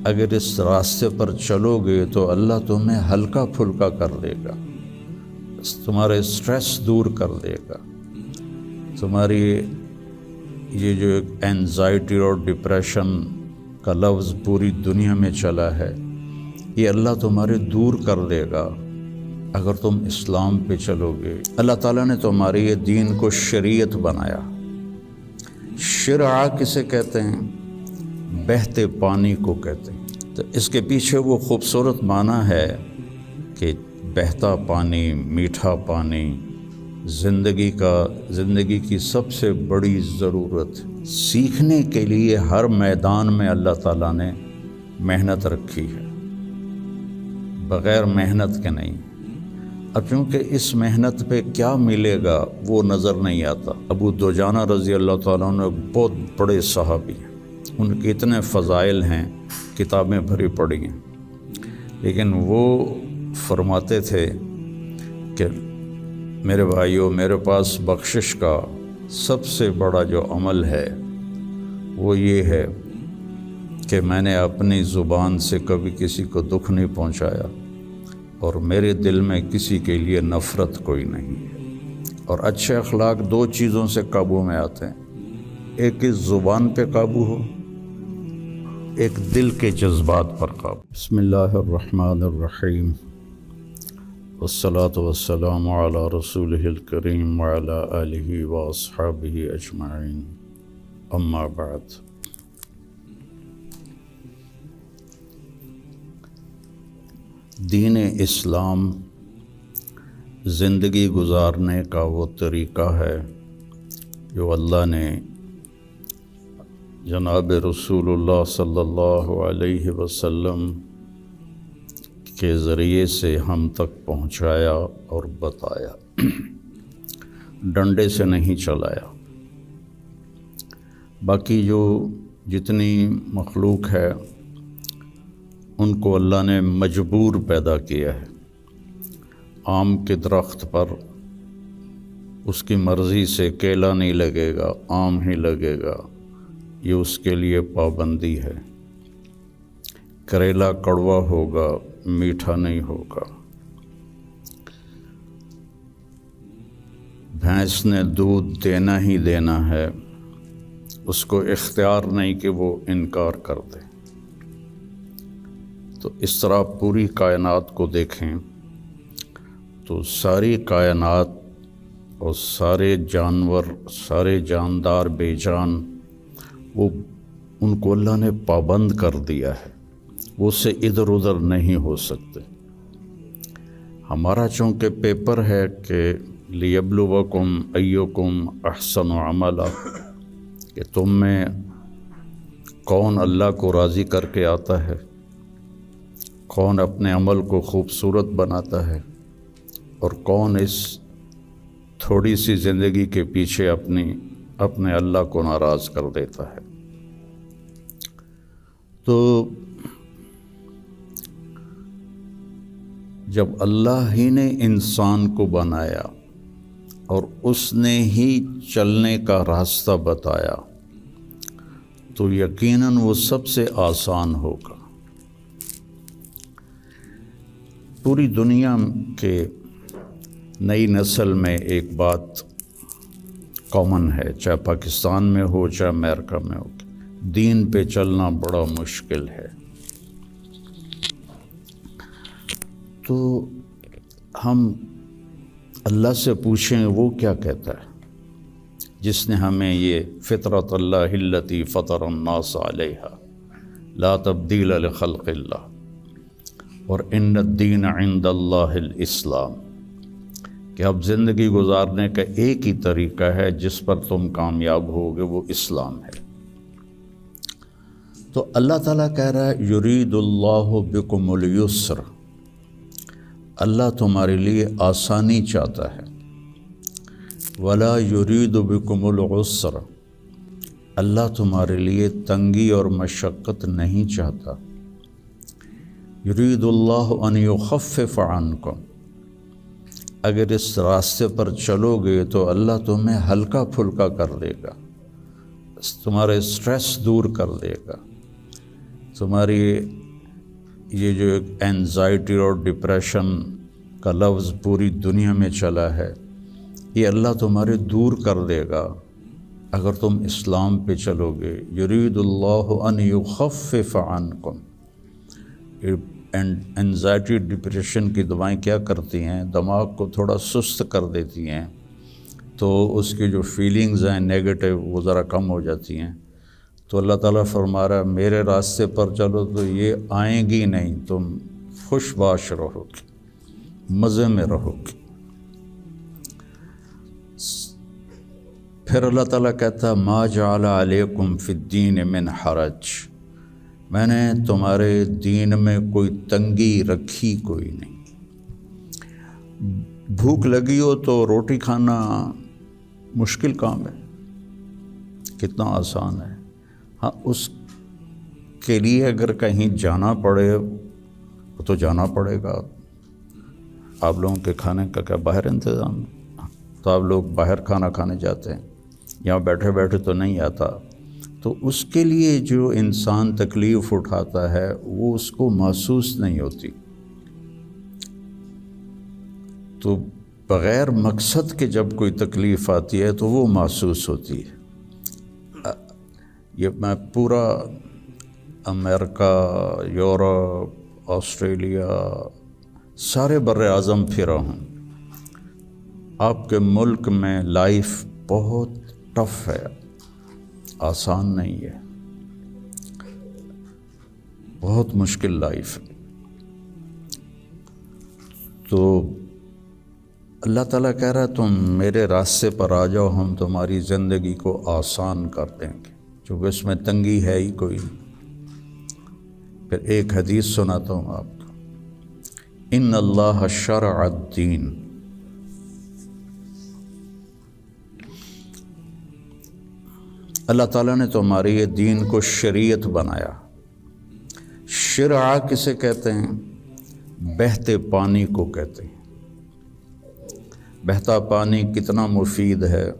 اگر اس راستے پر چلو گے تو اللہ تمہیں ہلکا پھلکا کر دے گا، تمہارے اسٹریس دور کر دے گا، تمہاری یہ جو ایک اینزائٹی اور ڈپریشن کا لفظ پوری دنیا میں چلا ہے، یہ اللہ تمہارے دور کر دے گا اگر تم اسلام پہ چلو گے۔ اللہ تعالیٰ نے تمہارے یہ دین کو شریعت بنایا۔ شرع کسے کہتے ہیں؟ بہتے پانی کو کہتے ہیں۔ تو اس کے پیچھے وہ خوبصورت معنی ہے کہ بہتا پانی، میٹھا پانی، زندگی کی سب سے بڑی ضرورت۔ سیکھنے کے لیے ہر میدان میں اللہ تعالیٰ نے محنت رکھی ہے، بغیر محنت کے نہیں۔ اب چونکہ اس محنت پہ کیا ملے گا وہ نظر نہیں آتا۔ ابو دجانہ رضی اللہ تعالیٰ عنہ بہت بڑے صحابی ہیں، ان کے اتنے فضائل ہیں، کتابیں بھری پڑی ہیں، لیکن وہ فرماتے تھے کہ میرے بھائیوں، میرے پاس بخشش کا سب سے بڑا جو عمل ہے وہ یہ ہے کہ میں نے اپنی زبان سے کبھی کسی کو دکھ نہیں پہنچایا، اور میرے دل میں کسی کے لیے نفرت کوئی نہیں ہے۔ اور اچھے اخلاق دو چیزوں سے قابو میں آتے ہیں، ایک اس زبان پہ قابو ہو، ایک دل کے جذبات پر قابو۔ بسم اللہ الرحمن الرحیم، والصلاة والسلام علی رسولہ الکریم وعلی آلہ واصحابہ اجمعین، اما بعد۔ دین اسلام زندگی گزارنے کا وہ طریقہ ہے جو اللہ نے جناب رسول اللہ صلی اللہ علیہ وسلم کے ذریعے سے ہم تک پہنچایا اور بتایا، ڈنڈے سے نہیں چلایا۔ باقی جو جتنی مخلوق ہے ان کو اللہ نے مجبور پیدا کیا ہے۔ آم کے درخت پر اس کی مرضی سے کیلا نہیں لگے گا، آم ہی لگے گا، یہ اس کے لیے پابندی ہے۔ کریلا کڑوا ہوگا، میٹھا نہیں ہوگا۔ بھینس نے دودھ دینا ہی دینا ہے، اس کو اختیار نہیں کہ وہ انکار کر دے۔ تو اس طرح پوری کائنات کو دیکھیں تو ساری کائنات اور سارے جانور، سارے جاندار بے جان، وہ ان کو اللہ نے پابند کر دیا ہے، وہ سے ادھر ادھر نہیں ہو سکتے۔ ہمارا چونکہ پیپر ہے کہ لیبلوکم ایکم احسن عملا، کہ تم میں کون اللہ کو راضی کر کے آتا ہے، کون اپنے عمل کو خوبصورت بناتا ہے، اور کون اس تھوڑی سی زندگی کے پیچھے اپنے اللہ کو ناراض کر دیتا ہے۔ تو جب اللہ ہی نے انسان کو بنایا اور اس نے ہی چلنے کا راستہ بتایا تو یقیناً وہ سب سے آسان ہوگا۔ پوری دنیا کے نئی نسل میں ایک بات کامن ہے، چاہے پاکستان میں ہو چاہے امریکہ میں ہو، دین پہ چلنا بڑا مشکل ہے۔ تو ہم اللہ سے پوچھیں وہ کیا کہتا ہے جس نے ہمیں یہ فطرت اللہ التی فطر الناس علیہا لا تبدیل لخلق اللہ اور ان الدین عند اللہ الاسلام، کہ اب زندگی گزارنے کا ایک ہی طریقہ ہے جس پر تم کامیاب ہوگے، وہ اسلام ہے۔ تو اللہ تعالیٰ کہہ رہا ہے یرید اللہ بکم اليسر، اللہ تمہارے لیے آسانی چاہتا ہے، ولا یرید بکم العسر، اللہ تمہارے لیے تنگی اور مشقت نہیں چاہتا۔ یرید اللہ ان یخفف عنکم، اگر اس راستے پر چلو گے تو اللہ تمہیں ہلکا پھلکا کر دے گا، تمہارے اسٹریس دور کر دے گا، تمہاری یہ جو ایک اینزائٹی اور ڈپریشن کا لفظ پوری دنیا میں چلا ہے، یہ اللہ تمہارے دور کر دے گا اگر تم اسلام پہ چلو گے۔ یرید اللہ ان یخفف عنکم۔ اینزائٹی ڈپریشن کی دوائیں کیا کرتی ہیں؟ دماغ کو تھوڑا سست کر دیتی ہیں، تو اس کی جو فیلنگز ہیں نیگیٹو وہ ذرا کم ہو جاتی ہیں۔ تو اللہ تعالیٰ فرما رہا ہے میرے راستے پر چلو تو یہ آئیں گی نہیں، تم خوش باش رہو گے، مزے میں رہو گے۔ پھر اللہ تعالیٰ کہتا ہے ما جعل علیکم فی الدین من حرج، میں نے تمہارے دین میں کوئی تنگی رکھی کوئی نہیں۔ بھوک لگی ہو تو روٹی کھانا مشکل کام ہے، کتنا آسان ہے۔ ہاں، اس کے لیے اگر کہیں جانا پڑے تو جانا پڑے گا۔ آپ لوگوں کے کھانے کا کیا باہر انتظام؟ تو آپ لوگ باہر کھانا کھانے جاتے ہیں، یہاں بیٹھے بیٹھے تو نہیں آتا۔ تو اس کے لیے جو انسان تکلیف اٹھاتا ہے وہ اس کو محسوس نہیں ہوتی۔ تو بغیر مقصد کے جب کوئی تکلیف آتی ہے تو وہ محسوس ہوتی ہے۔ یہ میں پورا امریکہ، یورپ، آسٹریلیا، سارے بر اعظم پھرا ہوں۔ آپ کے ملک میں لائف بہت ٹف ہے، آسان نہیں ہے، بہت مشکل لائف ہے۔ تو اللہ تعالیٰ کہہ رہا ہے تم میرے راستے پر آ جاؤ، ہم تمہاری زندگی کو آسان کر دیں گے، چونکہ اس میں تنگی ہے ہی کوئی نہیں۔ پھر ایک حدیث سناتا ہوں آپ کو، ان اللہ شرع الدین، اللہ تعالیٰ نے تمہارے یہ دین کو شریعت بنایا۔ شرع کسے کہتے ہیں؟ بہتے پانی کو کہتے ہیں۔ بہتا پانی کتنا مفید ہے،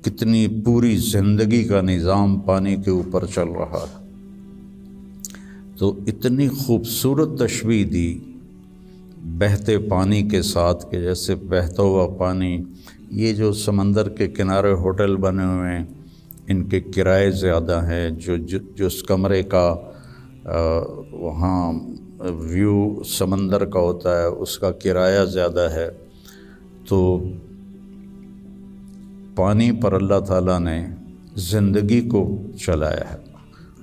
کتنی پوری زندگی کا نظام پانی کے اوپر چل رہا ہے۔ تو اتنی خوبصورت تشبیہ دی بہتے پانی کے ساتھ کہ جیسے بہتا ہوا پانی، یہ جو سمندر کے کنارے ہوٹل بنے ہوئے ہیں ان کے کرائے زیادہ ہیں، جو اس کمرے کا وہاں ویو سمندر کا ہوتا ہے اس کا کرایہ زیادہ ہے۔ تو پانی پر اللہ تعالیٰ نے زندگی کو چلایا ہے۔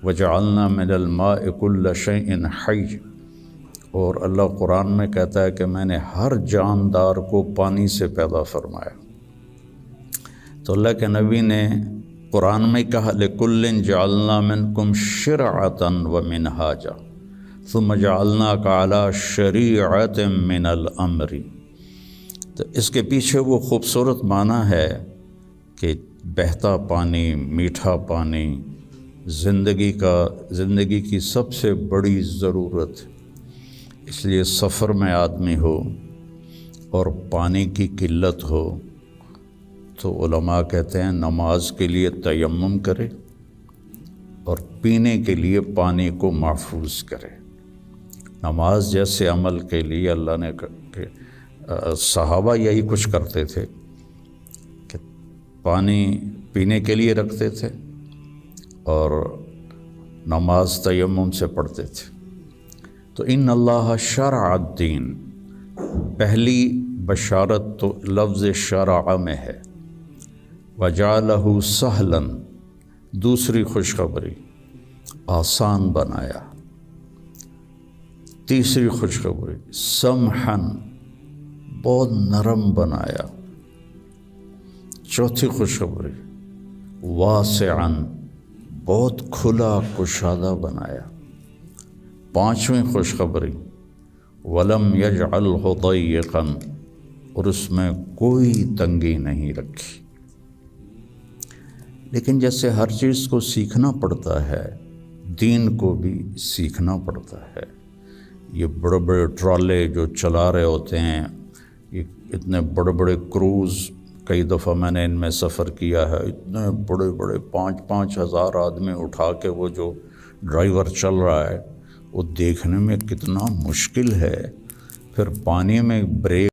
وَجَعَلْنَا مِنَ الْمَاءِ كُلَّ شَيْءٍ حَيٍّ، اور اللہ قرآن میں کہتا ہے کہ میں نے ہر جاندار کو پانی سے پیدا فرمایا۔ تو اللہ کے نبی نے قرآن میں کہا لِكُلٍّ جَعَلْنَا مِنْكُمْ شِرْعَةً وَمِنْهَاجًا ثُمَّ جَعَلْنَاكَ عَلَى شَرِيعَةٍ مِنَ الْأَمْرِ۔ تو اس کے پیچھے وہ خوبصورت معنی ہے کہ بہتا پانی، میٹھا پانی زندگی کی سب سے بڑی ضرورت۔ اس لیے سفر میں آدمی ہو اور پانی کی قلت ہو تو علماء کہتے ہیں نماز کے لیے تیمم کرے اور پینے کے لیے پانی کو محفوظ کرے۔ نماز جیسے عمل کے لیے اللہ نے صحابہ یہی کچھ کرتے تھے کہ پانی پینے کے لیے رکھتے تھے اور نماز تیمم سے پڑھتے تھے۔ تو ان اللہ شرع الدین، پہلی بشارت تو لفظ شرع میں ہے، وجعلہ سہلا، دوسری خوشخبری آسان بنایا، تیسری خوشخبری سمحا، بہت نرم بنایا، چوتھی خوشخبری واسعا، بہت کھلا کشادہ بنایا، پانچویں خوشخبری ولم یجعلہ ضیقا، اور اس میں کوئی تنگی نہیں رکھی۔ لیکن جیسے ہر چیز کو سیکھنا پڑتا ہے، دین کو بھی سیکھنا پڑتا ہے۔ یہ بڑے بڑے ٹرالے جو چلا رہے ہوتے ہیں، یہ اتنے بڑے بڑے کروز، کئی دفعہ میں نے ان میں سفر کیا ہے، اتنے بڑے بڑے 5,000 آدمی اٹھا کے وہ جو ڈرائیور چل رہا ہے وہ دیکھنے میں کتنا مشکل ہے، پھر پانی میں بریک